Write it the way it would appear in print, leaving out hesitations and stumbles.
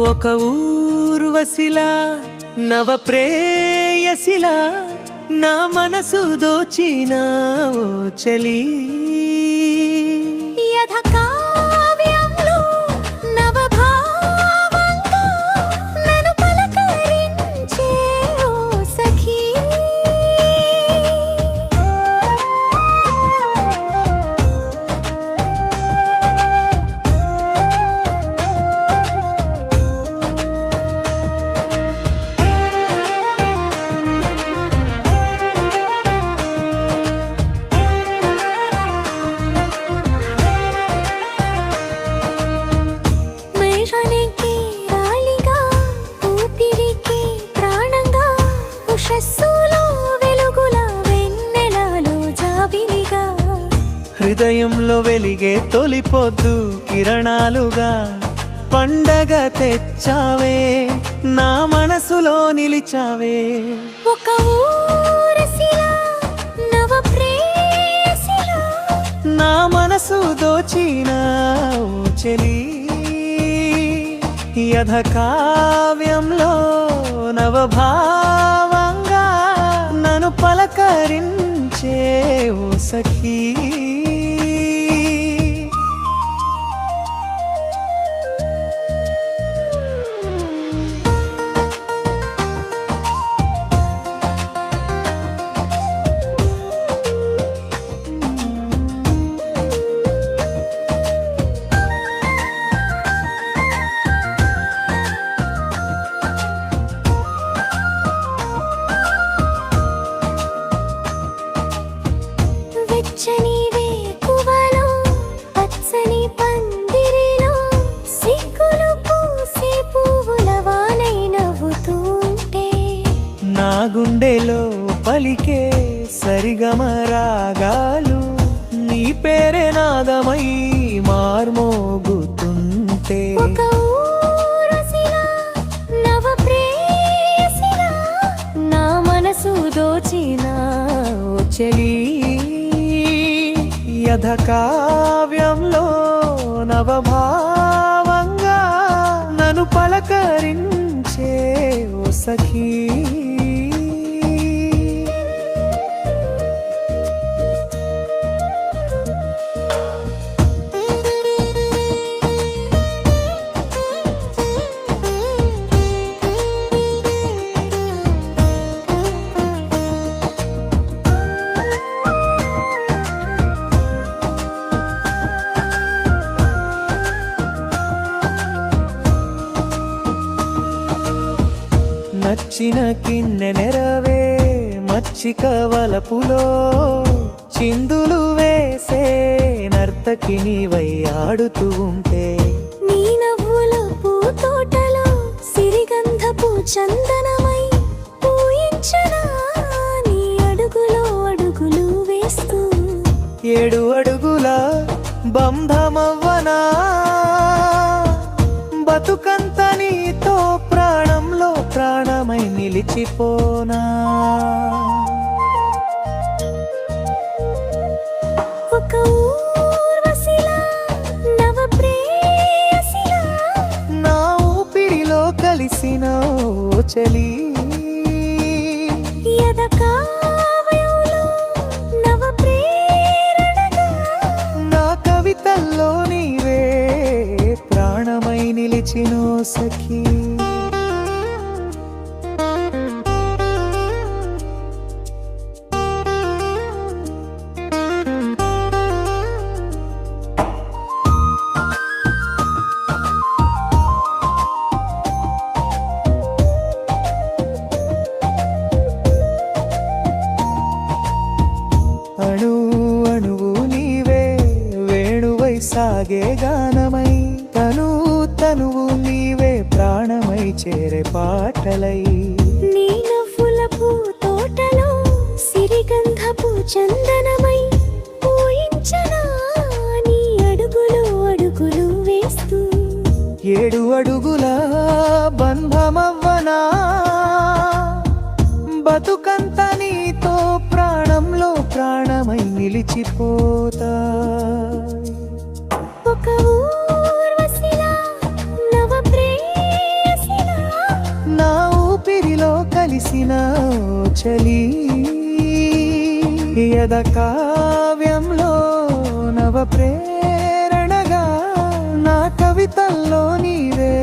ఒక ఊర్వశిలా నవ ప్రేయసిలా నా మనసు దోచిన ఓ చలి హృదయంలో వెలిగే తొలిపొద్దు కిరణాలుగా పండగ తెచ్చావే నా మనసులో నిలిచావే ఒక ఊరసిలా నవ ప్రేయసిలా నా మనసు దోచిన ఓ చెలి యథ కావ్యంలో నవభావంగా నన్ను పలకరించే ఓ సఖీ వెచ్చని వేకువలో పచ్చని పందిరిలో సిగ్గులు పూసే పువ్వుల వానై నవ్వుతుంటే నా గుండెలో పలికే సరిగమరాగాలు నీ పేరే నాదమై మార్మోగుతుంటే ఒక ఊరసిలా నవ ప్రేయసిలా నా మనసు దోచిన ఓ చెలి యథ కావ్యంలో నవభావంగా నన్ను పలకరించే ఓ సఖీ నచ్చిన కిన్నె నెరవే మచ్చిక వలపులో చిందులు వేసే నర్తకి నీవై ఆడుతూ ఉంటే నీ నవ్వుల పూతోటలో సిరిగంధపు చందనమై పూయించనా నీ అడుగులో అడుగులు వేస్తూ 7 అడుగుల బంధమవ్వనా బతుకంత నీతో ప్రాణంలో ప్రాణమై నిలిచిపోనా ఒక ఊర్వశిలా నవ ప్రేయసిలా నా ఊపిరిలో కలిసిన ఓ చలి యథ కావ్యంలో నవ ప్రేరణగా నా కవితల్లో నీవే ప్రాణమై నిలిచినో సఖీ అణు అణువు నీవే వేణువై సాగే గానమై తనువు నీవే ప్రాణమై చేరే పాటలై నీ నవ్వుల పూతోటలో సిరిగంధపు చందనమై పూయించనా నీ అడుగులో అడుగులు వేస్తూ 7 అడుగుల బంధమవ్వనా బతుకంత నీతో ప్రాణంలో ప్రాణమై నిలిచిపోతా ఒక ఊర్వశిలా నవ ప్రేయసిలా చలి యద కావ్యంలో నవ ప్రేరణగా నా కవితల్లో నీవే